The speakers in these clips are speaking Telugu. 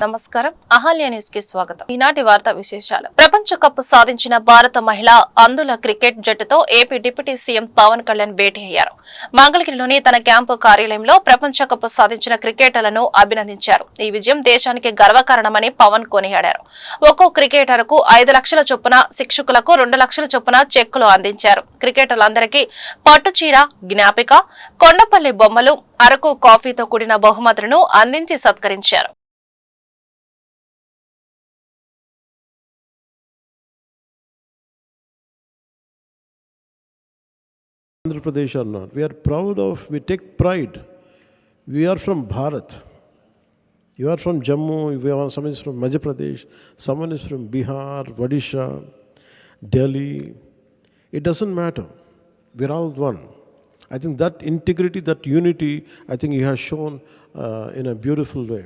నమస్కారం అహల్య న్యూస్ కి స్వాగతం. ఈనాటి వార్తా విశేషాలు. ప్రపంచ కప్ సాధించిన భారత మహిళా అందుల క్రికెట్ జట్టుతో AP deputy CM Pawan Kalyan భేటీ అయ్యారు. మంగళగిరిలోని తన క్యాంపు కార్యాలయంలో ప్రపంచ కప్ సాధించిన క్రికెటర్లను అభినందించారు. ఈ విజయం దేశానికి గర్వకారణమని పవన్ కొనియాడారు. ఒక్కో క్రికెటర్కు 5 లక్షల చొప్పున, శిక్షకులకు 2 లక్షల చొప్పున చెక్కులు అందించారు. క్రికెటర్లందరికీ పట్టుచీర, జ్ఞాపిక, కొండపల్లి బొమ్మలు, అరకు కాఫీతో కూడిన బహుమతులను అందించి సత్కరించారు. Andhra Pradesh or not. We are proud of, we take pride. We are from Bharat. You are from Jammu, someone is from Madhya Pradesh, someone is from Bihar, Odisha, Delhi. It doesn't matter. We're all one. I think that integrity, that unity, I think he has shown in a beautiful way.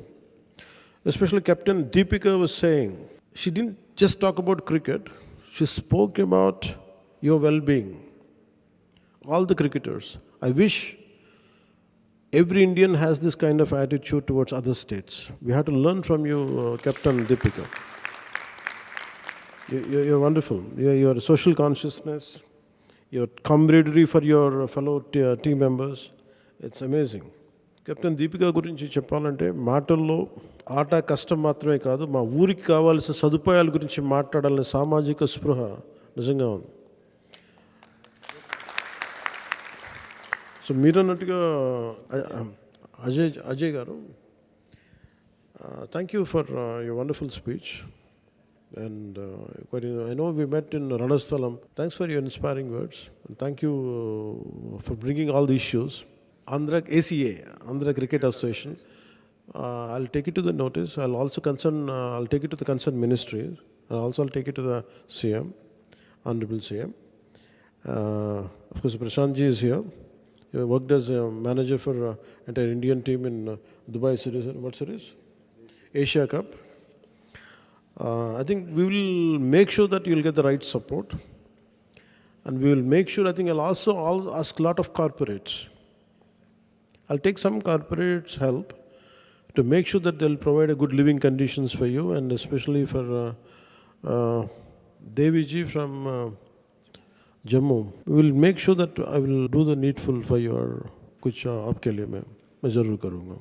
Especially Captain Deepika was saying, she didn't just talk about cricket, she spoke about your well-being. All the cricketers. I wish every Indian has this kind of attitude towards other states. We have to learn from you, Captain Deepika. You're wonderful. Your social consciousness, your camaraderie for your fellow team members, it's amazing. Captain Deepika గురించి చెప్పాలంటే మాటల్లో ఆట కష్టం మాత్రమే కాదు, మా ఊరికి కావాల్సిన సదుపాయాల గురించి మాట్లాడాలనే సామాజిక స్పృహ నిజంగా ఉంది. సో మీరు అన్నట్టుగా అజయ్ గారు, thank you for your wonderful speech. And I know we met in Ranasthalam. Thanks for your inspiring words. Thank you for bringing all the issues. Andhra ACA, Andhra Cricket Association, I'll take it to the notice. I'll take it to the concerned ministry. I'll take it to the CM, Honorable CM. Of course, Prashant ji is here. He worked as a manager for entire Indian team in Dubai series. What series? Asia Cup. I think we will make sure that you'll get the right support. And we will make sure, I think I'll also ask a lot of corporates. I'll take some corporates' help to make sure that they'll provide a good living conditions for you, and especially for Devi ji from Jammu. We will make sure that I will do the needful for your kuch aapke liye मैं ज़रूर करूँगा.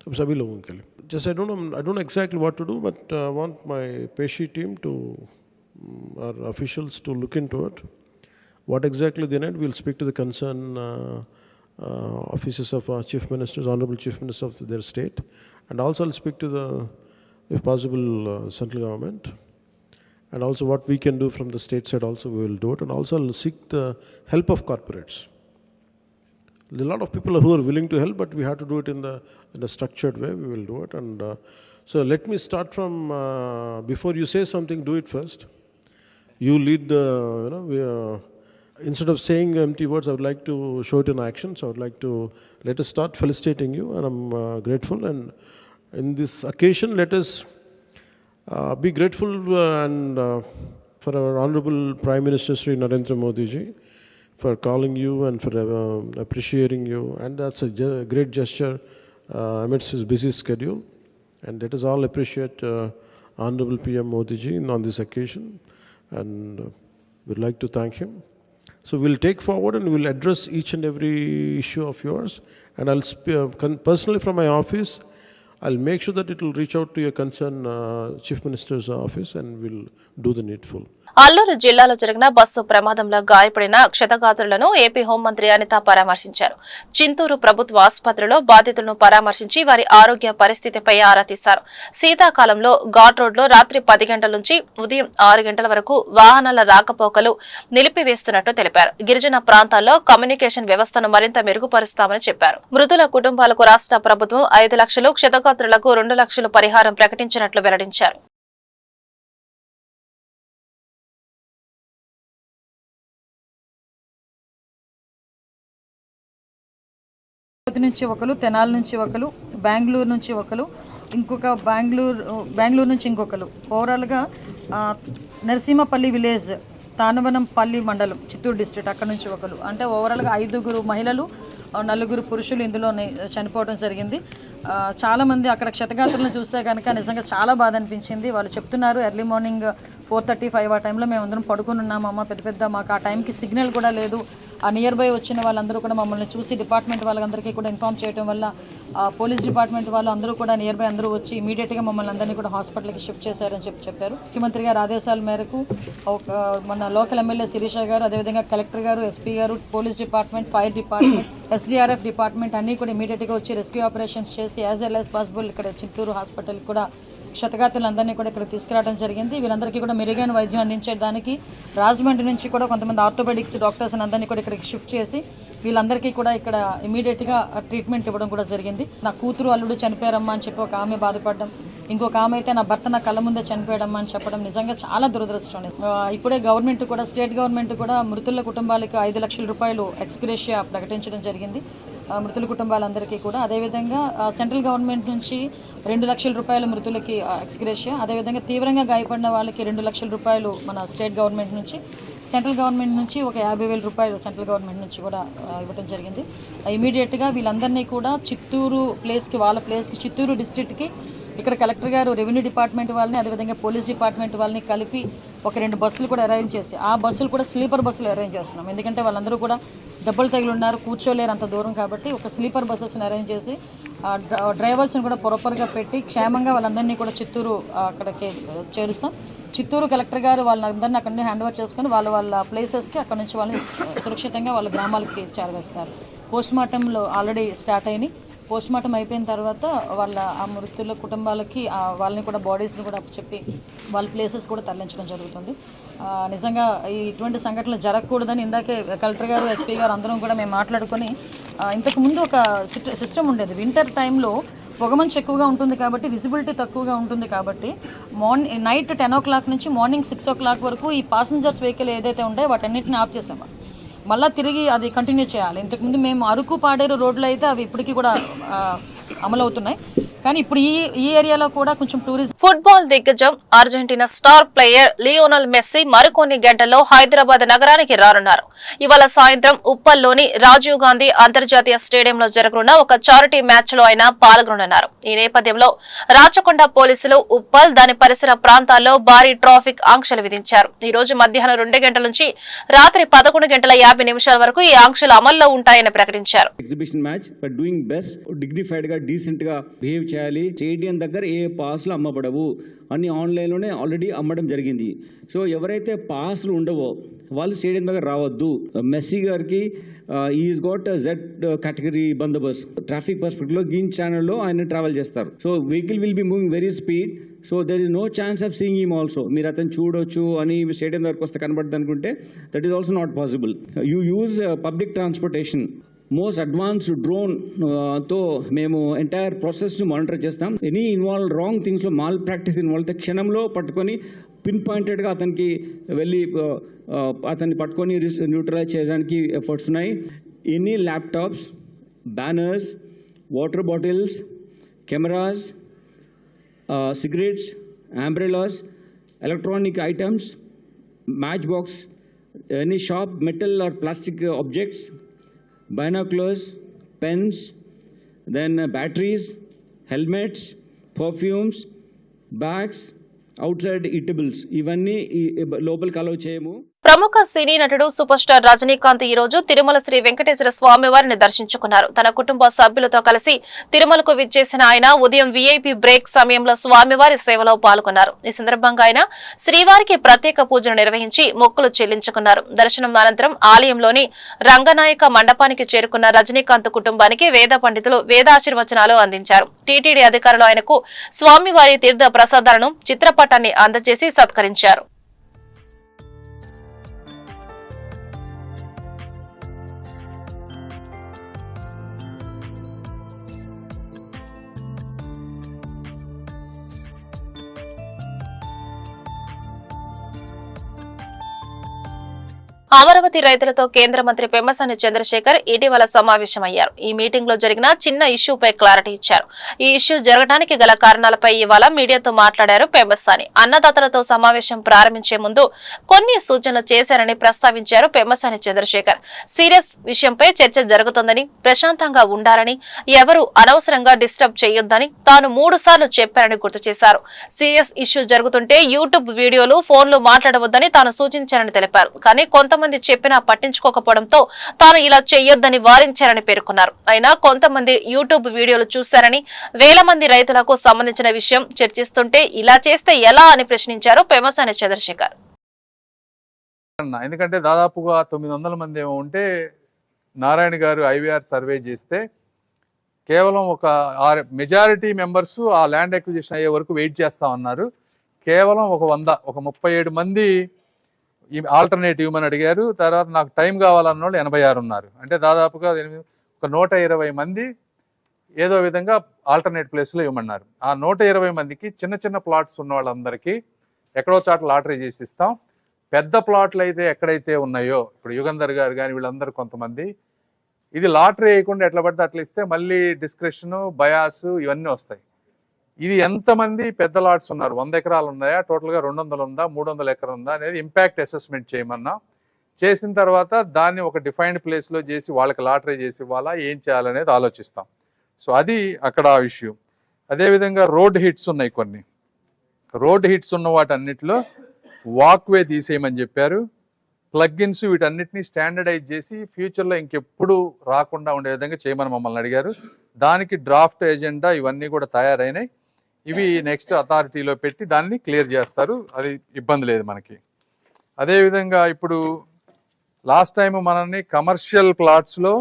सब सभी लोगों के लिए. Just I don't know exactly what to do, but I want my Peshi team to our officials to look into it. What exactly they need, we'll speak to the concerned offices of chief ministers, honorable chief ministers of their state, and also I'll speak to the, if possible, central government, and also what we can do from the state side also we will do it, and also I'll seek the help of corporates. There are a lot of people who are willing to help, but we have to do it in a structured way. We will do it, and so let me start from before you say something, do it first. You lead the, instead of saying empty words, I would like to show it in action. So I would like to let us start felicitating you, and I'm grateful. And in this occasion, let us be grateful for our Honorable Prime Minister Sri Narendra Modi ji for calling you and for appreciating you. And that's a great gesture amidst his busy schedule. And let us all appreciate Honorable PM Modi ji on this occasion. And we'd like to thank him. So we'll take forward and we'll address each and every issue of yours. And I'll personally from my office, I'll make sure that it will reach out to your concerned Chief Minister's office, and we'll do the needful. Alluri జిల్లాలో జరిగిన బస్సు ప్రమాదంలో గాయపడిన క్షతగాత్రులను ఏపీ హోంమంత్రి అనిత పరామర్శించారు. చింతూరు ప్రభుత్వ ఆసుపత్రిలో బాధితులను పరామర్శించి వారి ఆరోగ్య పరిస్థితిపై ఆరా తీశారు. శీతాకాలంలో ఘాట్ రోడ్లో రాత్రి 10 గంటల నుంచి ఉదయం 6 గంటల వరకు వాహనాల రాకపోకలు నిలిపివేస్తున్నట్టు తెలిపారు. గిరిజన ప్రాంతాల్లో కమ్యూనికేషన్ వ్యవస్థను మరింత మెరుగుపరుస్తామని చెప్పారు. మృతుల కుటుంబాలకు రాష్ట్ర ప్రభుత్వం 5 లక్షలు, క్షతగాత్రులకు 2 లక్షలు పరిహారం ప్రకటించినట్లు వెల్లడించారు. నుంచి ఒకరు, తెనాలి నుంచి ఒకరు, బెంగళూరు నుంచి ఒకరు, ఇంకొక బెంగళూరు నుంచి ఇంకొకరు, ఓవరాల్గా నరసింహపల్లి విలేజ్, తానవనంపల్లి మండలం, చిత్తూరు డిస్ట్రిక్ట్, అక్కడ నుంచి ఒకరు, అంటే ఓవరాల్గా 5 మహిళలు 4 పురుషులు ఇందులో చనిపోవడం జరిగింది. చాలామంది అక్కడ క్షతగాత్రులను చూస్తే కనుక నిజంగా చాలా బాధ అనిపించింది. వాళ్ళు చెప్తున్నారు ఎర్లీ మార్నింగ్ 4:35 ఆ టైంలో మేము అందరం పడుకుని ఉన్నాము అమ్మ, పెద్ద మాకు ఆ టైంకి సిగ్నల్ కూడా లేదు. ఆ నియర్ బై వచ్చిన వాళ్ళందరూ కూడా మమ్మల్ని చూసి డిపార్ట్మెంట్ వాళ్ళందరికీ కూడా ఇన్ఫార్మ్ చేయడం వల్ల పోలీస్ డిపార్ట్మెంట్ వాళ్ళు అందరూ కూడా నియర్ బై అందరూ వచ్చి ఇమీడియట్గా మమ్మల్ని అందరినీ కూడా హాస్పిటల్కి షిఫ్ట్ చేశారని చెప్పారు. ముఖ్యమంత్రి గారి ఆదేశాల మేరకు మన లోకల్ ఎమ్మెల్యే శిరీష గారు, అదేవిధంగా కలెక్టర్ గారు, ఎస్పీ గారు, police department, fire department, SDRF department అన్నీ కూడా ఇమీడియట్గా వచ్చి రెస్క్యూ ఆపరేషన్స్ చేసి యాజ్ ఎల్ యాజ్ పాసిబుల్ ఇక్కడ చిత్తూరు హాస్పిటల్కి కూడా క్షతగాత్రులందరినీ కూడా ఇక్కడ తీసుకురావడం జరిగింది. వీళ్ళందరికీ కూడా మెరుగైన వైద్యం అందించడానికి రాజమండ్రి నుంచి కూడా కొంతమంది ఆర్థోపెడిక్స్ డాక్టర్స్ అందరినీ కూడా ఇక్కడికి షిఫ్ట్ చేసి వీళ్ళందరికీ కూడా ఇక్కడ ఇమీడియట్గా ట్రీట్మెంట్ ఇవ్వడం కూడా జరిగింది. నా కూతురు అల్లుడు చనిపోయారమ్మా అని చెప్పి ఒక ఆమె బాధపడడం, ఇంకొక ఆమె అయితే నా భర్త నా కళ్ళ ముందే చనిపోయాడమ్మా అని చెప్పడం నిజంగా చాలా దురదృష్టం. ఇప్పుడే గవర్నమెంట్ కూడా, స్టేట్ గవర్నమెంట్ కూడా మృతుల కుటుంబాలకు 5 లక్షల రూపాయలు ఎక్స్గ్రేషియా ప్రకటించడం జరిగింది మృతుల కుటుంబాలందరికీ కూడా. అదేవిధంగా సెంట్రల్ గవర్నమెంట్ నుంచి 2 లక్షల రూపాయల మృతులకి ఎక్స్గ్రేషియా, అదేవిధంగా తీవ్రంగా గాయపడిన వాళ్ళకి 2 లక్షల రూపాయలు మన స్టేట్ గవర్నమెంట్ నుంచి, సెంట్రల్ గవర్నమెంట్ నుంచి ఒక 50,000 రూపాయలు సెంట్రల్ గవర్నమెంట్ నుంచి కూడా ఇవ్వడం జరిగింది. ఇమీడియట్గా వీళ్ళందరినీ కూడా చిత్తూరు ప్లేస్కి, వాళ్ళ ప్లేస్కి, చిత్తూరు డిస్ట్రిక్ట్కి ఇక్కడ కలెక్టర్ గారు, రెవెన్యూ డిపార్ట్మెంట్ వాళ్ళని, అదేవిధంగా పోలీస్ డిపార్ట్మెంట్ వాళ్ళని కలిపి ఒక 2 బస్సులు కూడా అరేంజ్ చేసి, ఆ బస్సులు కూడా స్లీపర్ బస్సులు అరేంజ్ చేస్తున్నాం. ఎందుకంటే వాళ్ళందరూ కూడా దెబ్బలు తగిలి ఉన్నారు, కూర్చోలేరు అంత దూరం కాబట్టి ఒక స్లీపర్ బస్సెస్ని అరేంజ్ చేసి డ్రైవర్స్ని కూడా ప్రాపర్గా పెట్టి క్షేమంగా వాళ్ళందరినీ కూడా చిత్తూరు అక్కడికి చేరుస్తాం. చిత్తూరు కలెక్టర్ గారు వాళ్ళందరినీ అక్కడి నుంచి హ్యాండ్ ఓవర్ చేసుకొని వాళ్ళ ప్లేసెస్కి అక్కడ నుంచి వాళ్ళని సురక్షితంగా వాళ్ళ గ్రామాలకి చేరవేస్తారు. పోస్ట్ మార్టంలో ఆల్రెడీ స్టార్ట్ అయినాయి. పోస్ట్ మార్టం అయిపోయిన తర్వాత వాళ్ళ ఆ మృతుల కుటుంబాలకి వాళ్ళని కూడా బాడీస్ని కూడా చెప్పి వాళ్ళ ప్లేసెస్ కూడా తరలించడం జరుగుతుంది. నిజంగా ఇటువంటి సంఘటనలు జరగకూడదని ఇందాకే కలెక్టర్ గారు, ఎస్పీ గారు అందరం కూడా మేము మాట్లాడుకొని, ఇంతకుముందు ఒక సిస్టమ్ ఉండేది. వింటర్ టైంలో పొగమంచు ఎక్కువగా ఉంటుంది కాబట్టి, విజిబిలిటీ తక్కువగా ఉంటుంది కాబట్టి నైట్ 10 o'clock నుంచి మార్నింగ్ 6 o'clock వరకు ఈ పాసెంజర్స్ వెహికల్ ఏదైతే ఉంటాయో వాటన్నిటిని ఆఫ్ చేసాము. మళ్ళీ తిరిగి అది కంటిన్యూ చేయాలి. ఇంతకుముందు మేము అరకు, పాడేరు రోడ్లు అయితే అవి ఇప్పటికీ కూడా అమలవుతున్నాయి. కానీ ఇప్పుడు ఈ ఏరియాలో కూడా కొంచెం టూరిజం. ఫుట్బాల్ దిగ్గజం Argentina star player Lionel Messi మరికొన్ని గంటల్లో హైదరాబాద్ నగరానికి రానున్నారు. ఇవాళ సాయంత్రం ఉప్పల్లోని రాజీవ్ గాంధీ అంతర్జాతీయ స్టేడియంలో జరగనున్న ఒక చారిటీ మ్యాచ్ లో ఆయన పాల్గొననున్నారు. ఈ నేపథ్యంలో రాచకొండ పోలీసులు ఉప్పల్, దాని పరిసర ప్రాంతాల్లో భారీ ట్రాఫిక్ ఆంక్షలు విధించారు. ఈ రోజు మధ్యాహ్నం 2 గంటల నుంచి రాత్రి 11:50 వరకు ఈ ఆంక్షలు అమల్లో ఉంటాయని ప్రకటించారు. Exhibition match but doing best, dignified గా, డీసెంట్ గా బిహేవ్ చేయాలి. స్టేడియం దగ్గర ఏ పాస్లు అమ్మబడవు అని ఆన్లైన్లోనే ఆల్రెడీ అమ్మడం జరిగింది. సో ఎవరైతే పాస్లు ఉండవో వాళ్ళు స్టేడియం దగ్గర రావద్దు. మెస్సీ గారికి ఈజ్ గాట్ జెడ్ కేటగిరీ బందోబస్తు ట్రాఫిక్ పర్స్పెక్టివ్లో గ్రీన్ ఛానల్లో ఆయన ట్రావెల్ చేస్తారు. So vehicle will be moving very speed. So there is no chance of seeing him also. మీరు అతను చూడొచ్చు అని స్టేడియం దగ్గరకు వస్తే కనబడుతుంది అనుకుంటే that is also not possible. You use public transportation. Most advanced drone తో మేము ఎంటైర్ ప్రాసెస్ను మానిటర్ చేస్తాం. ఎనీ ఇన్వాల్వ్ రాంగ్ థింగ్స్లో మాల్ ప్రాక్టీస్ ఇన్వాల్వ్ అయితే క్షణంలో పట్టుకొని పిన్ పాయింటెడ్గా అతనికి వెళ్ళి అతన్ని పట్టుకొని న్యూట్రలైజ్ చేయడానికి ఎఫర్ట్స్ ఉన్నాయి. Any laptops, banners, water bottles, cameras, cigarettes, umbrellas, electronic items, matchbox, any sharp metal or plastic objects, binoculars, pens, then batteries, helmets, perfumes, bags, outside eatables. ఇవన్నీ లోపలికి అలౌ చేయము. ప్రముఖ సినీ నటుడు సూపర్ స్టార్ రజనీకాంత్ ఈ రోజు తిరుమల శ్రీ వెంకటేశ్వర స్వామి వారిని దర్శించుకున్నారు. తన కుటుంబ సభ్యులతో కలిసి తిరుమలకు విచ్చేసిన ఆయన ఉదయం వీఐపీ బ్రేక్ సమయంలో స్వామివారి సేవలో పాల్గొన్నారు. ఈ సందర్భంగా ఆయన శ్రీవారికి ప్రత్యేక పూజలు నిర్వహించి మొక్కులు చెల్లించుకున్నారు. దర్శనం అనంతరం ఆలయంలోని రంగనాయక మండపానికి చేరుకున్న రజనీకాంత్ కుటుంబానికి వేద పండితులు వేదాశీర్వచనాలు అందించారు. టీటీడీ అధికారులు ఆయనకు స్వామివారి తీర్థ ప్రసాదాలను, చిత్రపటాన్ని అందజేసి సత్కరించారు. అమరావతి రైతులతో కేంద్ర మంత్రి పెమ్మసాని చంద్రశేఖర్ ఇటీవల సమావేశమయ్యారు. ఈ మీటింగ్ లో జరిగిన చిన్న ఇష్యూపై క్లారిటీ ఇచ్చారు. ఈ ఇష్యూ జరగడానికి గల కారణాలపై ఇవాళ మీడియాతో మాట్లాడారు పెమ్మసాని. అన్నదాతలతో సమావేశం ప్రారంభించే ముందు కొన్ని సూచనలు చేశారని ప్రస్తావించారు పెమ్మసాని చంద్రశేఖర్. సీరియస్ విషయంపై చర్చ జరుగుతుందని, ప్రశాంతంగా ఉండాలని, ఎవరు అనవసరంగా డిస్టర్బ్ చేయొద్దని తాను 3 సార్లు చెప్పారని గుర్తు చేశారు. సీరియస్ ఇష్యూ జరుగుతుంటే యూట్యూబ్ వీడియోలు, ఫోన్లు మాట్లాడవద్దని తాను సూచించారని తెలిపారు. కానీ కొంతమంది చెప్పినా పట్టించుకోకపోవడంతో తాను ఇలా చేయొద్దని వారించారని పేర్కొన్నారు. అయినా కొంతమంది యూట్యూబ్ వీడియోలు చూశారని, వేల మంది రైతులకు సంబంధించిన విషయం చర్చిస్తుంటే ఇలా చేస్తే ఎలా అని ప్రశ్నించారు పెమ్మసాని చంద్రశేఖర్. ఎందుకంటే దాదాపుగా 900 మంది ఏమో ఉంటే నారాయణ గారు ఐవీఆర్ సర్వే చేస్తే కేవలం ఒక మెజారిటీ మెంబర్స్ ఆ ల్యాండ్ అక్విజిషన్ అయ్యే వరకు వెయిట్ చేస్తా ఉన్నారు. కేవలం ఒక 37 మంది ఆల్టర్నేటివ్ అని అడిగారు. తర్వాత నాకు టైం కావాలన్న వాళ్ళు 86 ఉన్నారు. అంటే దాదాపుగా ఒక 120 మంది ఏదో విధంగా ఆల్టర్నేట్ ప్లేస్లో ఇవ్వమన్నారు. ఆ 120 మందికి చిన్న చిన్న ప్లాట్స్ ఉన్న వాళ్ళందరికీ ఎక్కడో చాట లాటరీ చేసి ఇస్తాం. పెద్ద ప్లాట్లు అయితే ఎక్కడైతే ఉన్నాయో, ఇప్పుడు యుగంధర్ గారు కానీ వీళ్ళందరూ కొంతమంది ఇది లాటరీ వేయకుండా ఎట్లా పడితే అట్లా ఇస్తే మళ్ళీ డిస్క్రిప్షను, బయాసు ఇవన్నీ వస్తాయి. ఇది ఎంతమంది పెద్ద లాట్స్ ఉన్నారు, 100 ఎకరాలు ఉన్నాయా, టోటల్గా 200 ఉందా, 300 ఎకరాలు ఉందా అనేది ఇంపాక్ట్ అసెస్మెంట్ చేయమన్నా. చేసిన తర్వాత దాన్ని ఒక డిఫైన్డ్ ప్లేస్లో చేసి వాళ్ళకి లాటరీ చేసి ఇవ్వాలా, ఏం చేయాలనేది ఆలోచిస్తాం. సో అది అక్కడ ఇష్యూ. అదేవిధంగా రోడ్ హిట్స్ ఉన్నాయి. కొన్ని రోడ్ హిట్స్ ఉన్న వాటన్నిటిలో వాక్వే తీసేయమని చెప్పారు. ప్లగ్ఇన్స్ వీటన్నిటిని స్టాండర్డైజ్ చేసి ఫ్యూచర్లో ఇంకెప్పుడు రాకుండా ఉండే విధంగా చేయమని మమ్మల్ని అడిగారు. దానికి డ్రాఫ్ట్ ఎజెండా ఇవన్నీ కూడా తయారైనాయి. ఇవి నెక్స్ట్ అథారిటీలో పెట్టి దాన్ని క్లియర్ చేస్తారు. అది ఇబ్బంది లేదు మనకి. అదేవిధంగా ఇప్పుడు లాస్ట్ టైం మనల్ని కమర్షియల్ ప్లాట్స్లో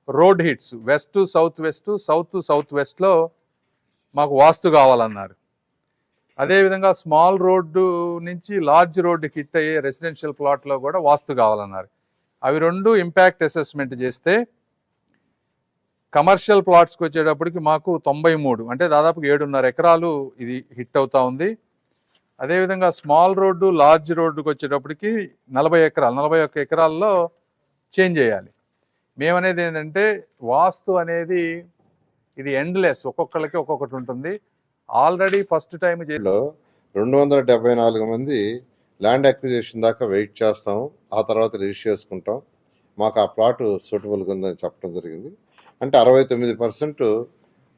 road hits west south west, south వెస్ట్లో మాకు వాస్తు కావాలన్నారు. అదేవిధంగా స్మాల్ రోడ్డు నుంచి లార్జ్ రోడ్డు హిట్ అయ్యే రెసిడెన్షియల్ ప్లాట్లో కూడా వాస్తు కావాలన్నారు. అవి 2 ఇంపాక్ట్ అసెస్మెంట్ చేస్తే కమర్షియల్ ప్లాట్స్కి వచ్చేటప్పటికి మాకు 93 అంటే దాదాపు 7.5 ఎకరాలు ఇది హిట్ అవుతా ఉంది. అదేవిధంగా స్మాల్ రోడ్డు, లార్జ్ రోడ్డుకి వచ్చేటప్పటికి 41 ఎకరాల్లో చేంజ్ చేయాలి. మేమనేది ఏంటంటే వాస్తు అనేది ఇది ఎండ్లెస్, ఒక్కొక్కరికి ఒక్కొక్కటి ఉంటుంది. ఆల్రెడీ ఫస్ట్ టైం 274 మంది ల్యాండ్ అక్విజిషన్ దాకా వెయిట్ చేస్తాం, ఆ తర్వాత రిజిస్టర్ చేసుకుంటాం, మాకు ఆ ప్లాట్ సూటబుల్గా ఉందని చెప్పడం జరిగింది. అంటే 69%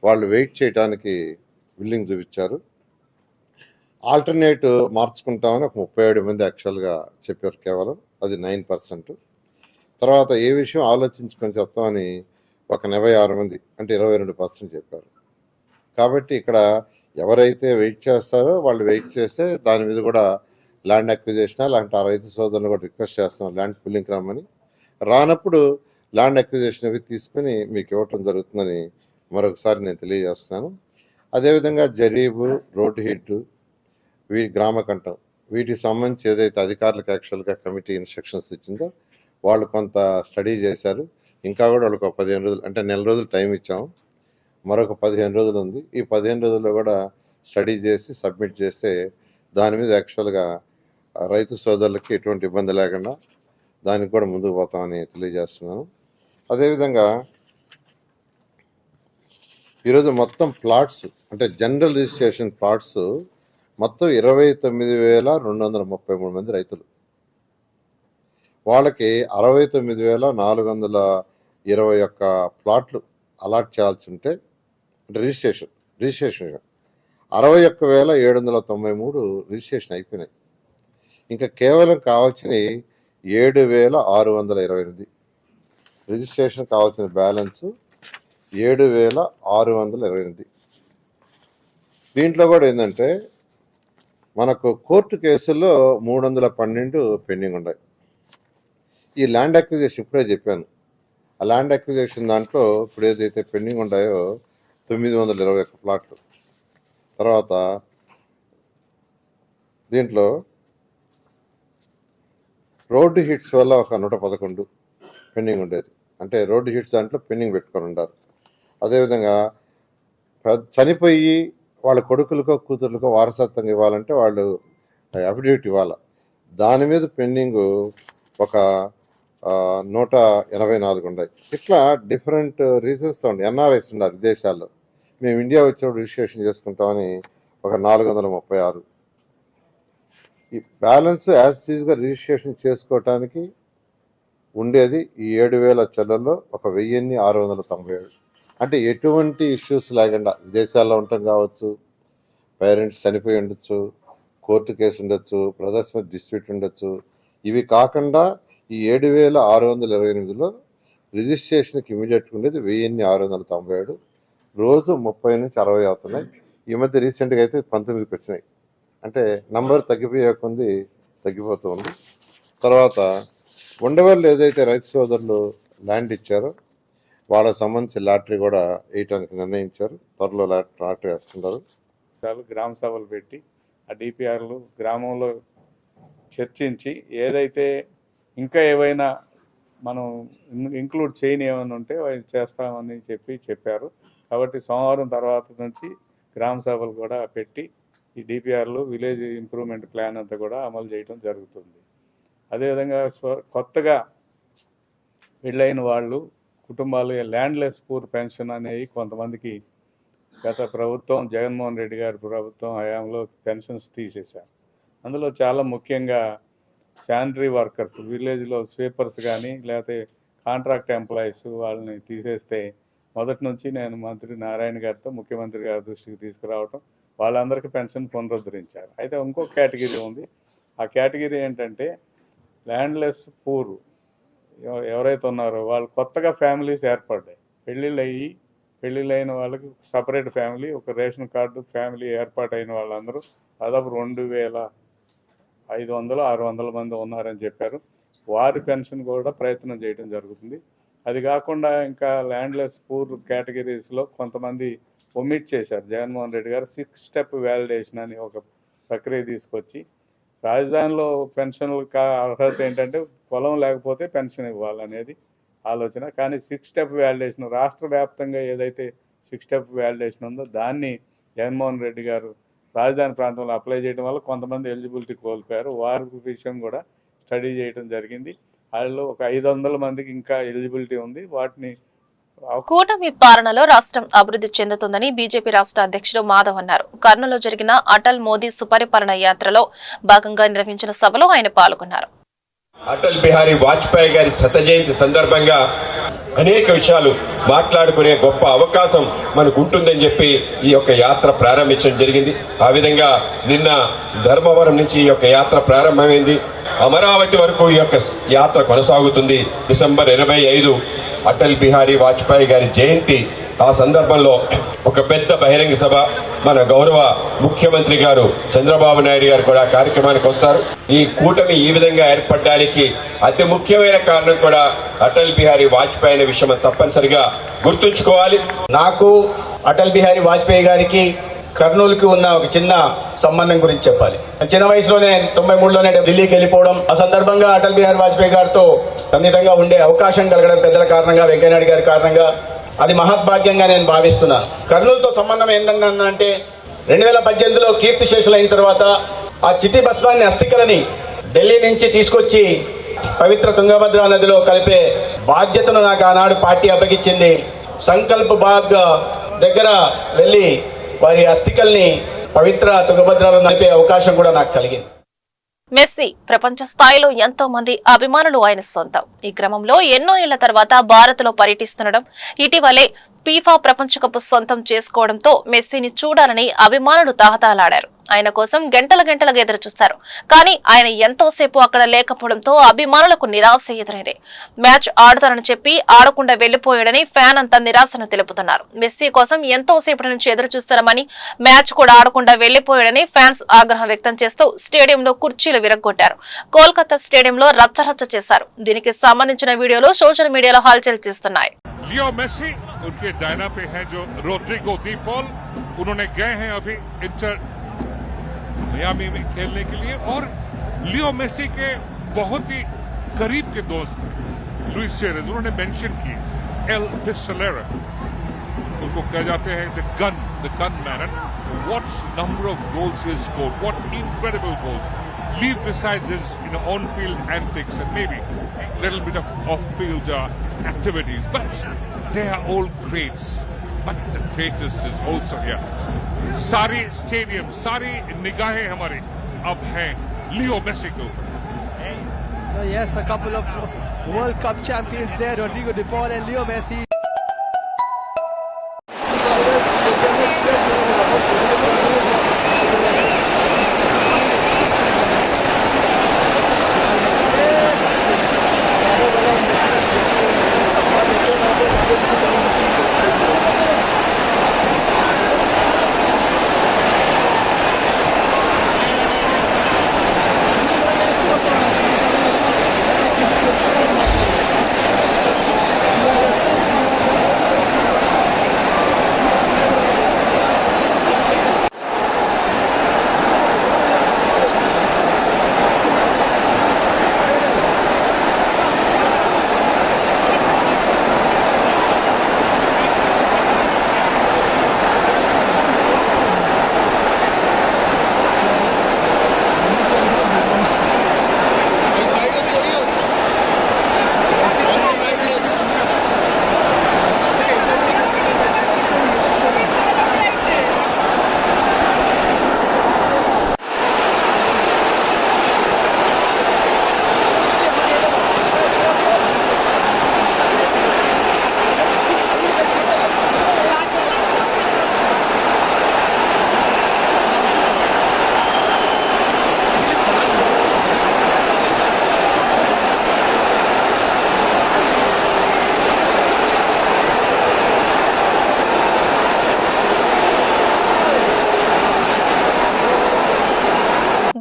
వాళ్ళు వెయిట్ చేయడానికి విల్లింగ్ చూపించారు. ఆల్టర్నేట్ మార్చుకుంటామని ఒక 37 మంది యాక్చువల్గా చెప్పారు. కేవలం అది 9%. తర్వాత ఏ విషయం ఆలోచించుకొని చెప్తామని ఒక 86 మంది అంటే 22% చెప్పారు. కాబట్టి ఇక్కడ ఎవరైతే వెయిట్ చేస్తారో వాళ్ళు వెయిట్ చేస్తే దాని మీద కూడా ల్యాండ్ అక్విజిషన్ అలాంటి ఆ రైతు సోదరులు కూడా రిక్వెస్ట్ చేస్తున్నాం ల్యాండ్ పుల్లింగ్కి రమ్మని. రానప్పుడు ల్యాండ్ అక్విజిషన్ అవి తీసుకుని మీకు ఇవ్వటం జరుగుతుందని మరొకసారి నేను తెలియజేస్తున్నాను. అదేవిధంగా జరీబు, రోడ్డు హిట్, గ్రామకంఠం వీటికి సంబంధించి ఏదైతే అధికారులకు యాక్చువల్గా కమిటీ ఇన్స్ట్రక్షన్స్ ఇచ్చిందో వాళ్ళు కొంత స్టడీ చేశారు. ఇంకా కూడా వాళ్ళకి ఒక 15 రోజులు అంటే నెల రోజులు టైం ఇచ్చాము. మరొక 15 రోజులు ఉంది. ఈ 15 రోజుల్లో కూడా స్టడీ చేసి సబ్మిట్ చేస్తే దాని మీద యాక్చువల్గా రైతు సోదరులకి ఎటువంటి ఇబ్బంది లేకుండా దానికి కూడా ముందుకు పోతామని తెలియజేస్తున్నాను. అదేవిధంగా ఈరోజు మొత్తం ప్లాట్స్ అంటే జనరల్ రిజిస్ట్రేషన్ ప్లాట్స్ మొత్తం 29,233 మంది రైతులు. వాళ్ళకి 69,421 ప్లాట్లు అలాట్ చేయాల్సి ఉంటే అంటే రిజిస్ట్రేషన్ 61,793 రిజిస్ట్రేషన్ అయిపోయినాయి. ఇంకా కేవలం కావాల్సినవి 7,628 రిజిస్ట్రేషన్ కావాల్సిన బ్యాలెన్స్ 7,628. దీంట్లో కూడా ఏంటంటే మనకు కోర్టు కేసుల్లో 312 పెండింగ్ ఉన్నాయి. ఈ ల్యాండ్ అక్విజిషన్ ఇప్పుడే చెప్పాను. ఆ ల్యాండ్ అక్విజిషన్ దాంట్లో ఇప్పుడు ఏదైతే పెండింగ్ ఉన్నాయో 921 ప్లాట్లు. తర్వాత దీంట్లో రోడ్డు హిట్స్ వల్ల ఒక 111 పెండింగ్ ఉండేది. అంటే రోడ్డు హిట్స్ దాంట్లో పెండింగ్ పెట్టుకొని ఉన్నారు. అదేవిధంగా చనిపోయి వాళ్ళ కొడుకులకో కూతుర్లకో వారసత్వంగా ఇవ్వాలంటే వాళ్ళు అఫిడవిట్ ఇవ్వాలి. దాని మీద పెండింగ్ ఒక 184 ఉన్నాయి. ఇట్లా డిఫరెంట్ రీజన్స్తో ఉండి ఎన్ఆర్ఐస్ ఉన్నారు విదేశాల్లో. మేము ఇండియా వచ్చినప్పుడు రిజిస్ట్రేషన్ చేసుకుంటామని ఒక 436. ఈ బ్యాలెన్స్ యాజ్ ఈజ్గా రిజిస్ట్రేషన్ చేసుకోవటానికి ఉండేది ఈ 7,000 చెల్లల్లో ఒక 1,697. అంటే ఎటువంటి ఇష్యూస్ లేకుండా విదేశాల్లో ఉండటం కావచ్చు, పేరెంట్స్ చనిపోయి ఉండొచ్చు, కోర్టు కేసు ఉండొచ్చు, బ్రదర్స్ మీద డిస్ప్యూట్ ఉండొచ్చు. ఇవి కాకుండా ఈ 7,628లో రిజిస్ట్రేషన్కి ఇమీడియట్గా ఉండేది 1,697. రోజు 30 నుంచి 60 అవుతున్నాయి. ఈ మధ్య రీసెంట్గా అయితే 19కి వచ్చినాయి. అంటే నంబర్ తగ్గిపోయేకుంది, తగ్గిపోతూ ఉంది. తర్వాత ఉండవల్లి ఏదైతే రైతు సోదరులు ల్యాండ్ ఇచ్చారో వాళ్ళకి సంబంధించి లాటరీ కూడా వేయటానికి నిర్ణయించారు. త్వరలో లాటరీ వేస్తున్నారు. గ్రామ సభలు పెట్టి ఆ డిపిఆర్లు గ్రామంలో చర్చించి ఏదైతే ఇంకా ఏవైనా మనం ఇంక్లూడ్ చేయని ఏమైనా ఉంటే అవి చేస్తామని చెప్పారు. కాబట్టి సోమవారం తర్వాత నుంచి గ్రామ సభలు కూడా పెట్టి ఈ డిపిఆర్లు విలేజ్ ఇంప్రూవ్మెంట్ ప్లాన్ అంతా కూడా అమలు చేయడం జరుగుతుంది. అదేవిధంగా కొత్తగా పెళ్ళైన వాళ్ళు కుటుంబాలు ల్యాండ్లెస్ పూర్ పెన్షన్ అనేవి కొంతమందికి గత ప్రభుత్వం జగన్మోహన్ రెడ్డి గారి ప్రభుత్వం హయాంలో పెన్షన్స్ తీసేశారు. అందులో చాలా ముఖ్యంగా శానిటరీ వర్కర్స్, విలేజ్లో స్వీపర్స్ కానీ లేకపోతే కాంట్రాక్ట్ ఎంప్లాయీస్ వాళ్ళని తీసేస్తే మొదటి నుంచి నేను మంత్రి నారాయణ గారితో ముఖ్యమంత్రి గారి దృష్టికి తీసుకురావటం, వాళ్ళందరికీ పెన్షన్ పునరుద్ధరించారు. అయితే ఇంకో కేటగిరీ ఉంది. ఆ కేటగిరీ ఏంటంటే ల్యాండ్లెస్ పూర్ ఎవరైతే ఉన్నారో వాళ్ళు కొత్తగా ఫ్యామిలీస్ ఏర్పడ్డాయి. పెళ్ళిళ్ళు అయిన వాళ్ళకి సపరేట్ ఫ్యామిలీ, ఒక రేషన్ కార్డు ఫ్యామిలీ ఏర్పాటైన వాళ్ళందరూ దాదాపు 2,500-600 మంది ఉన్నారని చెప్పారు. వారి పెన్షన్ కూడా ప్రయత్నం చేయడం జరుగుతుంది. అది కాకుండా ఇంకా ల్యాండ్లెస్ పూర్ కేటగిరీస్లో కొంతమంది ఒమిట్ చేశారు. జగన్మోహన్ రెడ్డి గారు 6 స్టెప్ వ్యాలిడేషన్ అని ఒక ప్రక్రియ తీసుకొచ్చి రాజధానిలో పెన్షన్లకు అర్హత ఏంటంటే పొలం లేకపోతే పెన్షన్ ఇవ్వాలనేది ఆలోచన. కానీ 6 స్టెప్ వ్యాలిడేషన్ రాష్ట్ర వ్యాప్తంగా ఏదైతే 6 స్టెప్ వ్యాలిడేషన్ ఉందో దాన్ని జగన్మోహన్ రెడ్డి గారు రాజధాని ప్రాంతంలో అప్లై చేయడం వల్ల కొంతమంది ఎలిజిబిలిటీ కోల్పోయారు. వారి విషయం కూడా స్టడీ చేయడం జరిగింది. వాళ్ళలో ఒక 500 మందికి ఇంకా ఎలిజిబిలిటీ ఉంది. వాటిని కూటమి పాలనలో రాష్ట్రం అభివృద్ధి చెందుతుందని బీజేపీ రాష్ట్ర అధ్యక్షుడు మాధవ్ అన్నారు. కర్నూలులో జరిగిన అటల్ మోదీ సుపరిపాలన యాత్రలో భాగంగా నిర్వహించిన సభలో ఆయన పాల్గొన్నారు. అటల్ బిహారీ వాజ్పేయి గారి శత జయంతి సందర్భంగా అనేక విషయాలు మాట్లాడుకునే గొప్ప అవకాశం మనకు ఉంటుందని చెప్పి ఈ యొక్క యాత్ర ప్రారంభించడం జరిగింది. ఆ విధంగా నిన్న ధర్మవరం నుంచి ఈ యొక్క యాత్ర ప్రారంభమైంది. అమరావతి వరకు ఈ యొక్క యాత్ర కొనసాగుతుంది. డిసెంబర్ 25 అటల్ బిహారీ వాజ్పేయి గారి జయంతి. ఆ సందర్భంలో ఒక పెద్ద బహిరంగ సభ మన గౌరవ ముఖ్యమంత్రి గారు చంద్రబాబు నాయుడు గారు కూడా కార్యక్రమానికి వస్తారు. ఈ కూటమి ఈ విధంగా ఏర్పడడానికి అతి ముఖ్యమైన కారణం కూడా అటల్ బిహారీ వాజ్పేయి అనే విషయం తప్పనిసరిగా గుర్తుంచుకోవాలి. నాకు అటల్ బిహారీ వాజ్పేయి గారికి కర్నూలుకి ఉన్న ఒక చిన్న సంబంధం గురించి చెప్పాలి. చిన్న వయసులోనే 93లోనే ఢిల్లీకి వెళ్ళిపోవడం, ఆ సందర్భంగా అటల్ బిహారీ వాజ్పేయి గారితో సన్నిహితంగా ఉండే అవకాశం కలగడం పెద్దల కారణంగా, వెంకయ్యనాయుడు గారి కారణంగా అది మహద్భాగ్యంగా నేను భావిస్తున్నాను. కర్నూలుతో సంబంధం ఏంటంటే 2018లో కీర్తిశేషులు అయిన తర్వాత ఆ చితి భస్మాన్ని అస్థికలని ఢిల్లీ నుంచి తీసుకొచ్చి పవిత్ర తుంగభద్ర నదిలో కలిపే బాధ్యతను నాకు ఆనాడు పార్టీ అప్పగించింది. సంకల్ప్ బాగ్ దగ్గర వెళ్లి వారి అస్థికల్ని పవిత్ర తుంగభద్రలో కలిపే అవకాశం కూడా నాకు కలిగింది. మెస్సీ ప్రపంచ స్థాయిలో ఎంతో మంది అభిమానులు ఆయన సొంతం. ఈ క్రమంలో ఎన్నో ఏళ్ల తర్వాత భారత్ లో పర్యటిస్తుండడం, ఇటీవలే ఫీఫా ప్రపంచ కప్ సొంతం చేసుకోవడంతో మెస్సీని చూడాలని అభిమానులు తహతహలాడారు. ఆయన కోసం గంటలుగా ఎదురు చూస్తారు. కానీ ఆయన ఎంతోసేపు అక్కడ లేకపోవడంతో అభిమానులకు నిరాశ ఎదురైంది. మ్యాచ్ ఆడుతానని చెప్పి ఆడకుండా వెళ్లిపోయాడని ఫ్యాన్ అంతా నిరాశను తెలుపుతున్నారు. మెస్సీ కోసం ఎంతోసేపటి నుంచి ఎదురు చూస్తారమని, మ్యాచ్ కూడా ఆడకుండా వెళ్లిపోయాడని ఫ్యాన్స్ ఆగ్రహం వ్యక్తం చేస్తూ స్టేడియంలో కుర్చీలు విరగ్గొట్టారు. కోల్కతా స్టేడియంలో రచ్చరచ్చ చేశారు. దీనికి సంబంధించిన వీడియోలు సోషల్ మీడియాలో హల్చల్ చేస్తున్నాయి. लियो मेसी उनके डायना पे हैं जो रोड्रिगो डी पॉल, उन्होंने गए हैं अभी इंटर मियामी में खेलने के लिए। और लियो मेसी के बहुत ही करीब के दोस्त लुइस सुआरेज़, उन्होंने मेंशन किए एल पिस्टोलेरा, उनको कहा जाते हैं the gun man, and what number of goals he scored, what incredible goals. leave besides his on-field antics and maybe a little bit of off-field activities. But they are all greats. But the greatest is also here. सारे स्टेडियम, सारी निगाहें हमारे अब हैं लियो मेसी के ऊपर. Yes, a couple of World Cup champions there, Rodrigo de Paul and Leo Messi.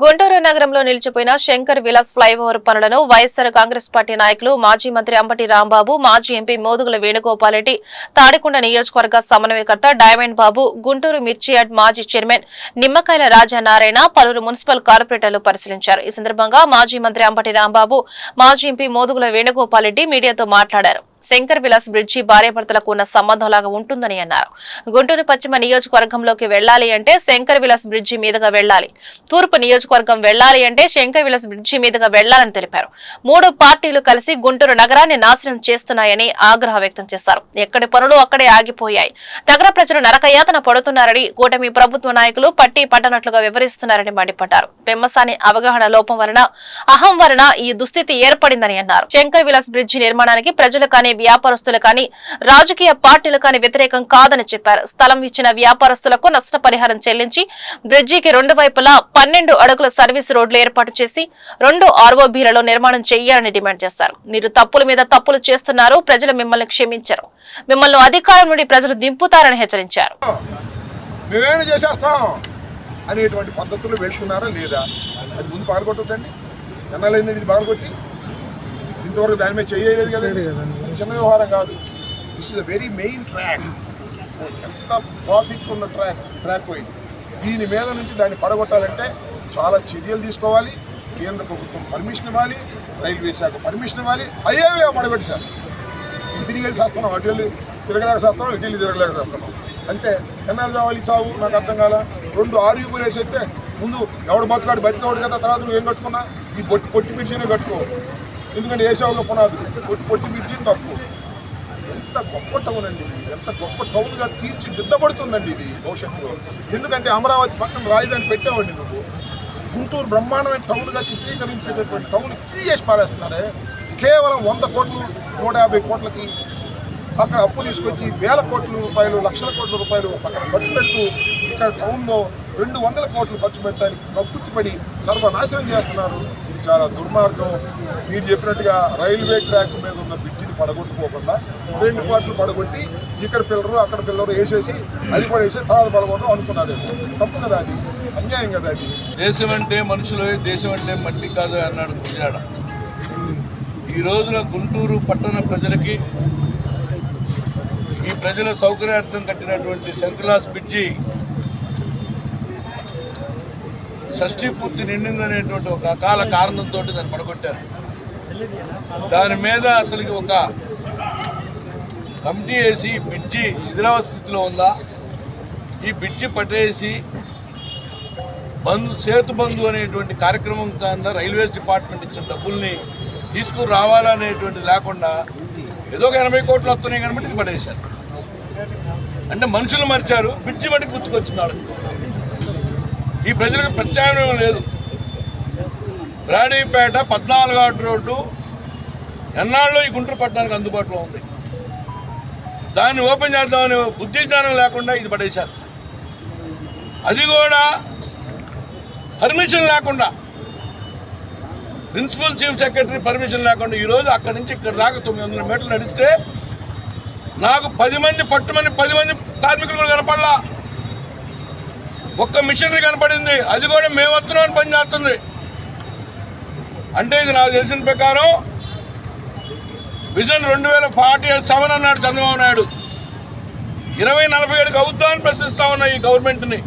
Guntur నగరంలో నిలిచిపోయిన శంకర్ విలాస్ ఫ్లైఓవర్ పనులను వైఎస్సార్ కాంగ్రెస్ పార్టీ నాయకులు మాజీ మంత్రి అంబటి రాంబాబు, మాజీ ఎంపీ మోదుగుల వేణుగోపాల్ రెడ్డి, తాడికొండ నియోజకవర్గ సమన్వయకర్త డైమండ్ బాబు, గుంటూరు మిర్చి యార్డ్ మాజీ చైర్మన్ నిమ్మకాయల రాజానారాయణ, పలువురు మున్సిపల్ కార్పొరేటర్లు పరిశీలించారు. ఈ సందర్భంగా మాజీ మంత్రి అంబటి రాంబాబు, మాజీ ఎంపీ మోదుగుల వేణుగోపాల్ రెడ్డి మీడియాతో మాట్లాడారు. శంకర్ విలాస్ బ్రిడ్జి భార్యాభర్తలకు ఉన్న సంబంధంలాగా ఉంటుందని అన్నారు. గుంటూరు పశ్చిమ నియోజకవర్గంలోకి వెళ్లాలి అంటే శంకర్ విలాస్ బ్రిడ్జి మీదుగా వెళ్లాలి, తూర్పు నియోజకవర్గం వెళ్లాలి అంటే శంకర్ విలాస్ బ్రిడ్జి మీదుగా వెళ్లాలని తెలిపారు. 3 పార్టీలు కలిసి గుంటూరు నగరాన్ని నాశనం చేస్తున్నాయని ఆగ్రహం వ్యక్తం చేశారు. ఎక్కడి పనులు అక్కడే ఆగిపోయాయి, నగర ప్రజలు నరకయాతన పడుతున్నారని, కూటమి ప్రభుత్వ నాయకులు పట్టి పట్టనట్లుగా వివరిస్తున్నారని మండిపడ్డారు. పెమ్మసాని అవగాహన లోపం వలన, అహం వలన ఈ దుస్థితి ఏర్పడిందని అన్నారు. శంకర్ విలాస్ బ్రిడ్జి నిర్మాణానికి ప్రజలు కానీ, వ్యాపారస్తులు కానీ, రాజకీయ పార్టీలు కానీ వ్యతిరేకం కాదని చెప్పారు. స్థలం ఇచ్చిన వ్యాపారస్తులకు నష్టపరిహారం చెల్లించి బ్రిడ్జికి 2 వైపులా 12 అడుగుల సర్వీస్ రోడ్లు ఏర్పాటు చేసి 2 ROBలలో నిర్మాణం చేయాలని డిమాండ్ చేశారు. మీరు తప్పుల మీద తప్పులు చేస్తున్నారు, ప్రజలు మిమ్మల్ని క్షమించరు, మిమ్మల్ని అధికారం నుండి ప్రజలు దింపుతారని హెచ్చరించారు. మేమేమైనా చేసేస్తాం అనేటువంటి పద్ధతులు వెళ్తున్నారా లేదా అది ముందు పాల్గొట్టండి. ఎన్నాళ్ళైంది ఇది పాల్గొట్టి, ఇంతవరకు దాని మీద చేయలేదు కదండి. చిన్న వ్యవహారం కాదు. This is a very main track. ఎంత ట్రాఫిక్ ఉన్న ట్రాక్ పోయింది. దీని మీద నుంచి దాన్ని పడగొట్టాలంటే చాలా చర్యలు తీసుకోవాలి. కేంద్ర ప్రభుత్వం పర్మిషన్ ఇవ్వాలి, రైల్వే శాఖ పర్మిషన్ ఇవ్వాలి. అయ్యేవి పడగొట్టేశారు. ఇది తిరిగి వెళ్ళి చేస్తున్నాం, అటు వెళ్ళి తిరగలేక చేస్తున్నాం, ఇటు వెళ్ళి తిరగలేక చేస్తున్నాం. అంతే. ఎన్నాళ్ళు కావాలి చావు నాకు అర్థం కాల. 2 RUBలు వేసేస్తే ముందు ఎవడు బతుకాడు బతికాడు కదా, తర్వాత నువ్వు ఏం కట్టుకున్నా ఈ పొట్టి బ్రిడ్జినే కట్టుకో. ఎందుకంటే వేసావుగా పునాదులు, పొట్టి బ్రిడ్జి తప్పు. ఎంత గొప్ప టౌన్ అండి, ఎంత గొప్ప టౌన్గా తీర్చిదిద్దబడుతుందండి ఇది భవిష్యత్తులో. ఎందుకంటే అమరావతి పక్కన రాజధాని పెట్టావండి నువ్వు. గుంటూరు బ్రహ్మాండమైన టౌన్గా చిత్రీకరించేటటువంటి టౌన్ చేసి పారేస్తున్నారే. కేవలం 100 కోట్లు 150 కోట్లకి అక్కడ అప్పు తీసుకొచ్చి 1000 కోట్ల రూపాయలు, లక్షల కోట్ల రూపాయలు అక్కడ ఖర్చు పెడుతూ ఇక్కడ టౌన్లో 200 కోట్లు ఖర్చు పెట్టడానికి కక్కుర్తిపడి సర్వనాశనం చేస్తున్నారు. ఇది చాలా దుర్మార్గం. మీరు చెప్పినట్టుగా రైల్వే ట్రాక్ మీద ఉన్న బ్రిడ్జిని పడగొట్టుకోకుండా 2 పార్ట్లు పడగొట్టి ఇక్కడ పిల్లరు అక్కడ పిల్లరు వేసేసి అది కూడా వేసి తర్వాత పడగొట్టడం అనుకున్నారు. తప్పు కదా, అది అన్యాయం కదా. అది దేశం అంటే మనుషులు, దేశం అంటే మట్టి కాదు అన్నాడు గుజరాడ. ఈ రోజున గుంటూరు పట్టణ ప్రజలకి, ఈ ప్రజల సౌకర్యార్థం కట్టినటువంటి శంకర్ విలాస్ బ్రిడ్జి షష్ఠీ పూర్తి నిండిందనేటువంటి ఒక అకాల కారణంతో దాన్ని పడగొట్టారు. దాని మీద అసలుకి ఒక కమిటీ వేసి బ్రిడ్జి శిథిలావస్థ స్థితిలో ఉందా, ఈ బ్రిడ్జి పట్టేసి సేతు బంధు అనేటువంటి కార్యక్రమం కింద రైల్వేస్ డిపార్ట్మెంట్ ఇచ్చిన డబ్బుల్ని తీసుకురావాలనేటువంటిది లేకుండా ఏదో ఒక 80 కోట్లు వస్తున్నాయి కాబట్టి ఇది పడేశారు. అంటే మనుషులు మర్చారు, బ్రిడ్జి మటుకు గుర్తుకొచ్చింది వాళ్ళకి. ఈ ప్రజలకు ప్రత్యామ్నాయం లేదు. బ్రాడీపేట 14 రోడ్డు ఎన్నాళ్ళు ఈ గుంటూరు పట్టణానికి అందుబాటులో ఉంది. దాన్ని ఓపెన్ చేద్దామని బుద్ధి జ్ఞానం లేకుండా ఇది పడేశారు. అది కూడా పర్మిషన్ లేకుండా, ప్రిన్సిపల్ చీఫ్ సెక్రటరీ పర్మిషన్ లేకుండా ఈరోజు అక్కడి నుంచి ఇక్కడ దాకా 900 మీటర్లు నడిస్తే నాకు 10 మంది పట్టుమని 10 మంది కార్మికులు కూడా కనపడలా. ఒక్క మిషనరీ కనపడింది, అది కూడా మేము వస్తున్నామని పని చేస్తుంది. అంటే ఇది నాకు తెలిసిన ప్రకారం విజన్ 2047 అన్నాడు చంద్రబాబు నాయుడు. 2047కి అవుద్దామని ప్రశ్నిస్తా ఉన్నా ఈ గవర్నమెంట్ని.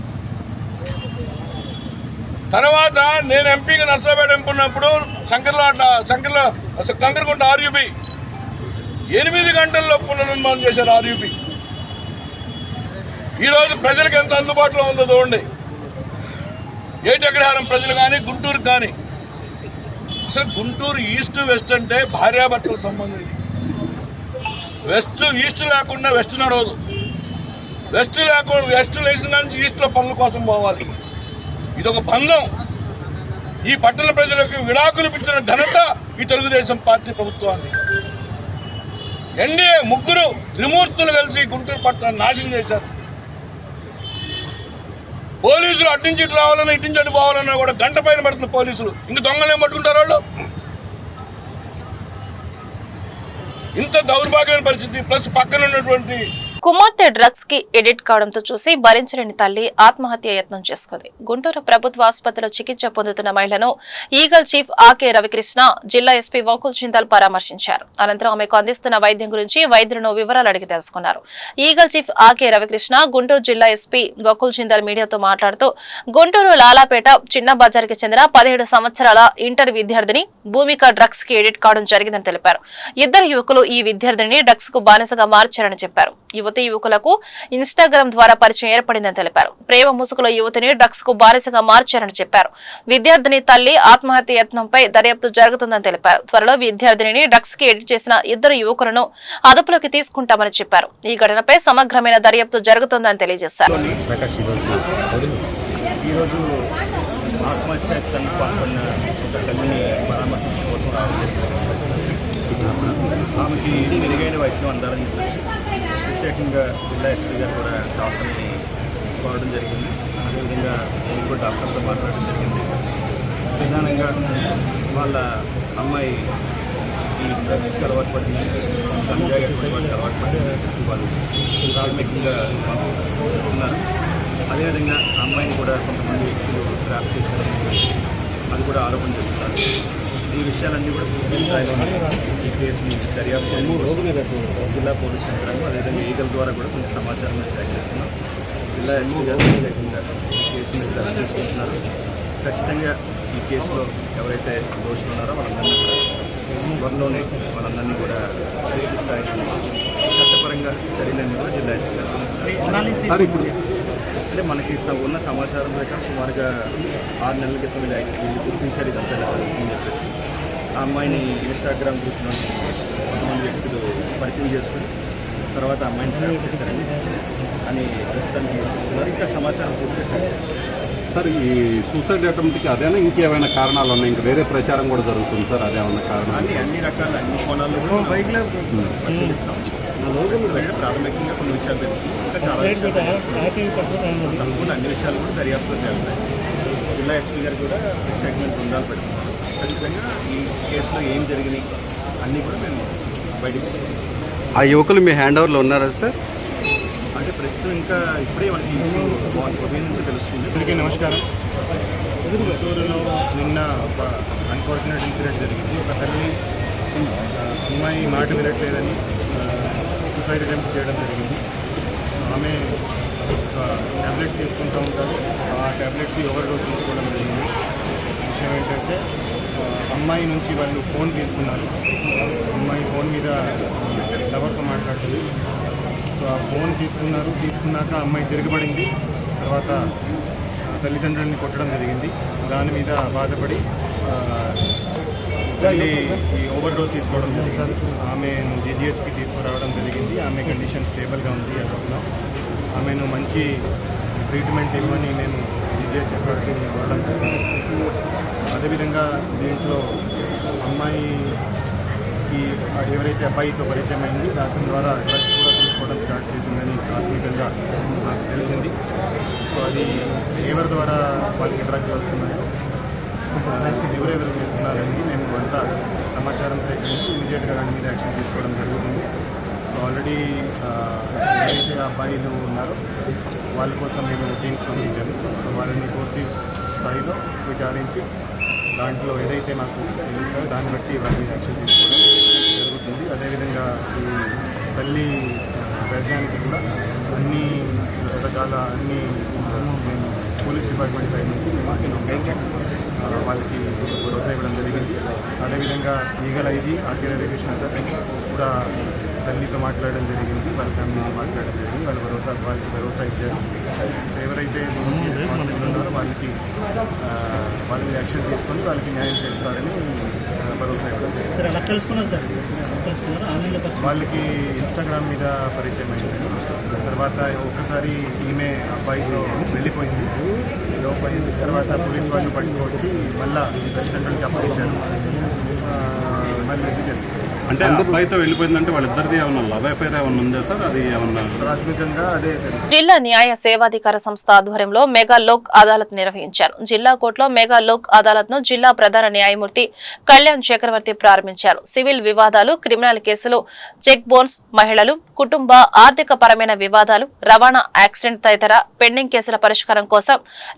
తర్వాత నేను ఎంపీగా నర్సరావుపేట ఎంపీ ఉన్నప్పుడు కంకరగుంట ఆర్యూబీ 8 గంటల్లో పునర్నిర్మాణం చేశారు ఆర్యూబీ. ఈరోజు ప్రజలకు ఎంత అందుబాటులో ఉందో చూడండి. ఏటగ్రహారం ప్రజలు కానీ, గుంటూరుకు కానీ. అసలు గుంటూరు ఈస్ట్ వెస్ట్ అంటే భార్యాభర్తల సంబంధం. ఇది ఈస్ట్ లేకుండా వెస్ట్ నడవదు. వెస్ట్ లేచిన నుంచి ఈస్ట్లో పనుల కోసం పోవాలి. ఇది ఒక బంధం. ఈ పట్టణ ప్రజలకు విడాకులు ఇచ్చిన ఘనత ఈ తెలుగుదేశం పార్టీ ప్రభుత్వాన్ని. ఎన్డీఏ ముగ్గురు త్రిమూర్తులు కలిసి గుంటూరు పట్టణాన్ని నాశనం చేశారు. పోలీసులు అట్నుంచి ఇటు రావాలన్నా ఇటు నుంచి అటు పోవాలన్నా కూడా గంట పైన పడుతుంది పోలీసులు. ఇంక దొంగలు ఏం పట్టుకుంటారు వాళ్ళు? ఇంత దౌర్భాగ్యమైన పరిస్థితి. ప్లస్ పక్కన ఉన్నటువంటి కుమార్తె డ్రగ్స్ కి ఎడిట్ కావడంతో చూసి భరించలేని తల్లి ఆత్మహత్య యత్నం చేసుకుంది. గుంటూరు ప్రభుత్వ ఆసుపత్రిలో చికిత్స పొందుతున్న మహిళను ఈగల్ చీఫ్ ఆకే రవికృష్ణ, జిల్లా ఎస్పీ వకుల్ జిందాల్ పరామర్శించారు. అనంతరం ఆమెకు అందిస్తున్న వైద్యం గురించి వైద్యులను వివరాలు అడిగి తెలుసుకున్నారు. ఈగల్ చీఫ్ ఆకే రవికృష్ణ గుంటూరు జిల్లా ఎస్పీ వకుల్ జిందాల్ మీడియాతో మాట్లాడుతూ గుంటూరు లాలాపేట చిన్న బజార్కి చెందిన 17 సంవత్సరాల ఇంటర్ విద్యార్థిని భూమిక డ్రగ్స్ కి ఎడిట్ కావడం జరిగిందని తెలిపారు. 2 యువకులు ఈ విద్యార్థిని డ్రగ్స్ కు బానిసగా మార్చారని చెప్పారు. యువకులకు ఇన్స్టాగ్రామ్ ద్వారా పరిచయం ఏర్పడిందని తెలిపారు. ప్రేమ ముసుగులో యువతిని డ్రగ్స్ కు బానిసగా మార్చారని చెప్పారు. విద్యార్థిని తల్లి ఆత్మహత్య యత్నంపై దర్యాప్తు జరుగుతుందని తెలిపారు. త్వరలో విద్యార్థిని డ్రగ్స్ కి ఎడిట్ చేసిన 2 యువకులను అదుపులోకి తీసుకుంటామని చెప్పారు. ఈ ఘటనపై సమగ్రమైన దర్యాప్తు జరుగుతుందని తెలియజేశారు. ఆమెకి మెరుగైన వైద్యం అందాలని ప్రత్యేకంగా జిల్లా ఎస్పీ గారు కూడా డాక్టర్ని కోరడం జరిగింది. అదేవిధంగా నేను కూడా డాక్టర్తో మాట్లాడడం జరిగింది. ప్రధానంగా వాళ్ళ అమ్మాయి ఈ డ్రగ్స్కి అలవాటు పడింది, గంజాయి అలవాటు పడింది వాళ్ళు ప్రాథమికంగా ఉన్నారు. అదేవిధంగా అమ్మాయిని కూడా కొంతమంది వ్యక్తులు ట్రాప్ చేశారని అది కూడా ఆరోపణ జరుగుతారు. ఈ విషయాలన్నీ కూడా పూర్తి స్థాయిలో ఈ కేసుని దర్యాప్తు జిల్లా పోలీస్ యంత్రాంగం అదేవిధంగా ఈగల్ ద్వారా కూడా కొంత సమాచారం షేర్ చేస్తున్నాం. జిల్లా ఎస్పీ గారు ప్రత్యేకంగా ఈ కేసుని దర్యాప్తు చేసుకుంటున్నారు. ఖచ్చితంగా ఈ కేసులో ఎవరైతే దోషులు ఉన్నారో వాళ్ళందరినీ కూడా త్వరలోనే వాళ్ళందరినీ కూడా పూర్తి స్థాయిలో చట్టపరంగా చర్యలన్నీ కూడా జిల్లా ఎస్పీ గారు ఇప్పుడు అంటే మనకి ఉన్న సమాచారం ప్రకారం సుమారుగా 6 నెలల క్రితం గుర్తించారు ఇదంతా జరుగుతుందని చెప్పేసి ఆ అమ్మాయిని ఇన్స్టాగ్రామ్ గ్రూప్లో కొంతమంది వ్యక్తులు పరిచయం చేసుకుని తర్వాత అమ్మాయిని ట్రాప్ చేశారని అని ప్రస్తుతానికి చెప్తున్నారు. ఇంకా సమాచారం పూర్తి చేశారు. సార్ ఈ సూసైడ్ అటెంప్ట్కి అదేనా ఇంకేమైనా కారణాలు ఉన్నాయి? ఇంకా వేరే ప్రచారం కూడా జరుగుతుంది సార్, అదేమన్నా కారణాలు? అన్ని రకాల అన్ని కోణాల్లో కూడా పరిశీలిస్తాం. ప్రాథమికంగా కొన్ని విషయాలు తెలుస్తుంది. ఇంకా చాలా విషయాలు తప్పకుండా అన్ని విషయాలు కూడా దర్యాప్తు చేస్తాయి. జిల్లా ఎస్పీ గారు కూడా ప్రత్యేకమైన బృందాలు పెడుతున్నారు. ఖచ్చితంగా ఈ కేసులో ఏం జరిగినాయి అన్నీ కూడా మేము బయటకు ఆ యువకులు మీ హ్యాండ్ ఓవర్లో ఉన్నారా సార్? అంటే ప్రస్తుతం ఇంకా ఇప్పుడే మనకి ఉదయం నుంచి తెలుస్తుంది. అందరికీ నమస్కారం. గుంటూరులో నిన్న ఒక అన్ఫార్చునేట్ ఇన్సిడెంట్ జరిగింది. ఒక తల్లి అమ్మాయి మాట వినట్లేదని సూసైడ్ అటెంప్ట్ చేయడం జరిగింది. ఆమె ట్యాబ్లెట్స్ తీసుకుంటూ ఉంటారు. ఆ ట్యాబ్లెట్స్కి ఓవర్ డోస్ తీసుకోవడం జరిగింది. విషయం ఏంటంటే అమ్మాయి నుంచి వాళ్ళు ఫోన్ తీసుకున్నారు. అమ్మాయి ఫోన్ మీద లవర్తో మాట్లాడుతుంది. సో ఆ ఫోన్ తీసుకున్నాక అమ్మాయి తిరగబడింది. తర్వాత తల్లిదండ్రుల్ని కొట్టడం జరిగింది. దాని మీద బాధపడి తల్లి ఈ ఓవర్ డోస్ తీసుకోవడం జరిగింది. ఆమెను జీజీహెచ్కి తీసుకురావడం జరిగింది. ఆమె కండిషన్ స్టేబుల్గా ఉంది. అదొకలా ఆమెను మంచి ట్రీట్మెంట్ ఇవ్వని మేము జీజీహెచ్ ఎక్కడికి ఇవ్వడం జరిగింది. అదేవిధంగా దీంట్లో అమ్మాయికి ఎవరైతే అబ్బాయితో పరిచయం అయింది దాని ద్వారా డ్రగ్స్ కూడా తీసుకోవడం స్టార్ట్ చేసిందని ప్రాథమికంగా నాకు తెలిసింది. సో అది ఎవరి ద్వారా వాళ్ళకి డ్రగ్స్ వస్తున్నాయో ఎవరెవరు చేస్తున్నారని మేము అంతా సమాచారం సేకరించి ఇమీడియట్గా దాని మీద యాక్షన్ తీసుకోవడం జరుగుతుంది. సో ఆల్రెడీ ఏదైతే అబ్బాయిలు ఉన్నారో వాళ్ళ కోసం మేము టీమ్స్ పంపించాము. సో వాళ్ళని పూర్తి స్థాయిలో విచారించి దాంట్లో ఏదైతే మాకు తెలుసో దాన్ని బట్టి వాళ్ళ మీద యాక్షన్ తీసుకోవడం జరుగుతుంది. అదేవిధంగా ఈ తల్లి వైద్యానికి కూడా అన్ని రకాల అన్ని మేము పోలీస్ డిపార్ట్మెంట్ సైడ్ నుంచి వాళ్ళకి భరోసా ఇవ్వడం జరిగింది. అదేవిధంగా legal IG RK Krishna sir కూడా తల్లితో మాట్లాడడం జరిగింది, వాళ్ళ ఫ్యామిలీతో మాట్లాడడం జరిగింది. వాళ్ళకి భరోసా ఇచ్చారు. ఎవరైతే రెస్పాన్సిబుల్ ఉన్నారో వాళ్ళకి యాక్షన్ తీసుకొని వాళ్ళకి న్యాయం చేస్తారని భరోసా ఇవ్వడం జరిగింది. వాళ్ళకి ఇన్స్టాగ్రామ్ మీద పరిచయం అయింది. తర్వాత ఒక్కసారి ఈమె అబ్బాయితో వెళ్ళిపోయింది. తర్వాత పోలీసు వాళ్ళు పట్టుకొచ్చి మళ్ళీ తల్లిదండ్రులకి అప్పగించారు. మళ్ళీ అంటే అబ్బాయితో వెళ్ళిపోయిందంటే వాళ్ళిద్దరిది ఏమన్నా లవ్ అఫైర్ ఏమన్నా ఉందా సార్? అది ఏమన్నా ప్రాథమికంగా అదే. జిల్లా న్యాయ సేవాధికార సంస్థ ఆధ్వర్యంలో మెగా లోక్ అదాలత్ నిర్వహించారు. జిల్లా కోర్టులో మెగా లోక్ అదాలత్ ను జిల్లా ప్రధాన న్యాయమూర్తి కళ్యాణ్ చక్రవర్తి ప్రారంభించారు. సివిల్ వివాదాలు, క్రిమినల్ కేసులు, చెక్ బౌన్స్, మహిళలు, కుటుంబ ఆర్థిక పరమైన వివాదాలు, రవాణా, యాక్సిడెంట్ తదితర పెండింగ్ కేసుల పరిష్కారం కోసం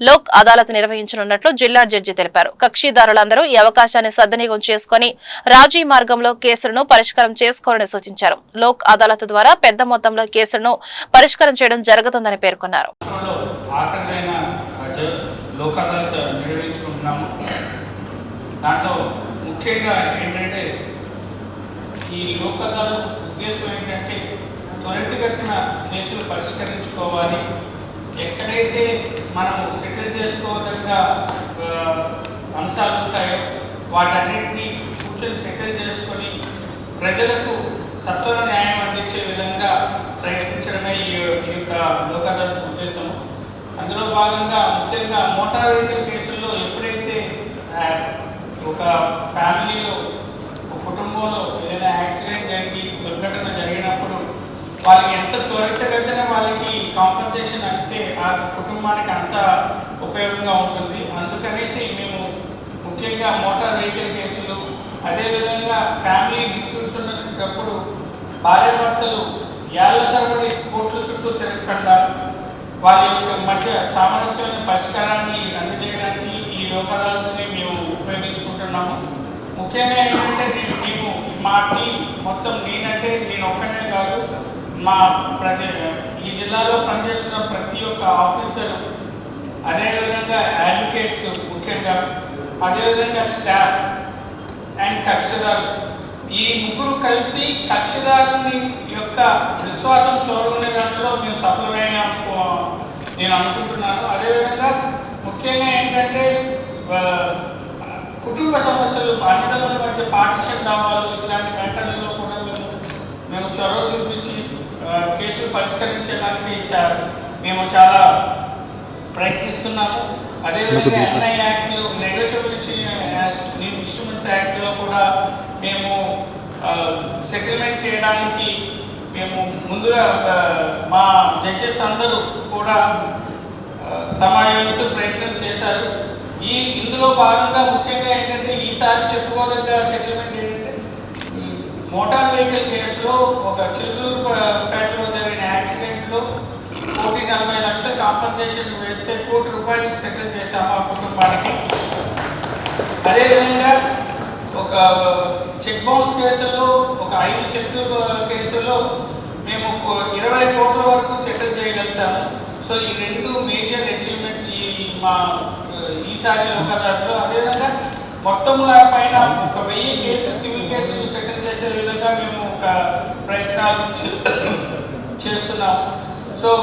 లోక్ అదాలత్ నిర్వహించనున్నట్లు జిల్లా జడ్జి తెలిపారు. కక్షిదారులందరూ ఈ అవకాశాన్ని సద్వినియోగం చేసుకుని రాజీ మార్గంలో కేసులను పరిష్కారం చేసుకోవాలని సూచించారు. లోక్ అదాలత్ ద్వారా పెద్ద మొత్తంలో కేసులను పరిష్కారం చేయడం జరుగుతుందని పేర్కొన్నారు. దాంట్లో ముఖ్యంగా ఏంటంటే ఈ లోక్ అదాలత్ ఉద్దేశం ఏంటంటే త్వరితగతిన కేసులు పరిష్కరించుకోవాలి. ఎక్కడైతే మనం సెటిల్ చేసుకోదగ్గ అంశాలు ఉంటాయో వాటన్నింటినీ కూర్చొని సెటిల్ చేసుకొని ప్రజలకు సత్వర న్యాయం అందించే విధంగా ప్రయత్నించడమే ఈ యొక్క లోక్ అదాలత్ ఉద్దేశం. అందులో భాగంగా ముఖ్యంగా మోటార్ వెహికల్ కేసుల్లో ఎప్పుడైతే ఒక ఫ్యామిలీలో ఒక కుటుంబంలో ఏదైనా యాక్సిడెంట్ జరిగి దుర్ఘటన జరిగినప్పుడు వాళ్ళకి ఎంత త్వరితగతిన వాళ్ళకి కాంపన్సేషన్ అంతే ఆ కుటుంబానికి అంత ఉపయోగంగా ఉంటుంది. అందుకనేసి మేము ముఖ్యంగా మోటార్ వెహికల్ కేసులు, అదేవిధంగా ఫ్యామిలీ డిస్ప్యూట్స్ ఉన్నప్పుడు భార్యాభర్తలు ఏళ్ల తరబడి కోర్టుల చుట్టూ తిరగకుండా వాళ్ళ యొక్క మధ్య సామరస్యమైన పరిష్కారాన్ని అందజేయడానికి ఈ లోక్ అదాలత్ని మేము ఉపయోగించుకుంటున్నాము. ముఖ్యంగా ఏంటంటే మేము మా టీం మొత్తం నేనంటే నేను ఒక్కనే కాదు, మా ఈ జిల్లాలో పనిచేస్తున్న ప్రతి ఒక్క ఆఫీసర్, అదేవిధంగా అడ్వకేట్స్ ముఖ్యంగా, అదేవిధంగా స్టాఫ్ అండ్ కక్షదారు, ఈ ముగ్గురు కలిసి కక్షదారుని యొక్క విశ్వాసం చూడకునే దాంట్లో మేము సఫలమైన నేను అనుకుంటున్నాను. అదేవిధంగా ముఖ్యంగా ఏంటంటే కుటుంబ సమస్యలు, అన్నదమ్ముల మధ్య పార్టిషన్ దావాలు, ఇలాంటి ఘటనల్లో కూడా మేము చొరవ చూపించి కేసులు పరిష్కరించడానికి మేము చాలా ప్రయత్నిస్తున్నాము. అదేవిధంగా ఎన్ఐ యాక్ట్లు, నెగోషియబిలిటీ ఇన్స్ట్రుమెంట్స్ యాక్ట్లో కూడా మేము సెటిల్మెంట్ చేయడానికి మేము ముందుగా మా జడ్జెస్ అందరూ కూడా తమ యొక్క ప్రయత్నం చేశారు. ఇందులో భాగంగా ముఖ్యంగా ఏంటంటే ఈసారి చెప్పుకోదగ్గ సెటిల్మెంట్ ఏంటంటే మోటార్ వెహికల్ కేసులో ఒక చిత్తూరుపేటలో జరిగిన యాక్సిడెంట్లో 1,40 లక్షల కాంపన్సేషన్ వేస్తే ₹1 కోటి సెటిల్ చేశాము ఆ కుటుంబానికి. అదేవిధంగా ఒక చెక్ బౌన్స్ కేసులో, ఒక 5 చెక్ కేసుల్లో మేము 20 కోట్ల వరకు సెటిల్ చేయగలిసాము. సో ఈ 2 మేజర్ అచీవ్మెంట్స్ ఈసారి లోక్ అదాలత్లో. అదేవిధంగా మొత్తం పైన ఒక 1000 కేసులు, సివిల్ కేసులు సెటిల్ చేసే విధంగా మేము ఒక ప్రయత్నాలు చేస్తున్నాము. సో సో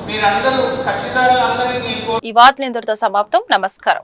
మీరందరూ కక్షిదారులందరినీ ఈ వార్తలు ఇంతటితో సమాప్తం. నమస్కారం.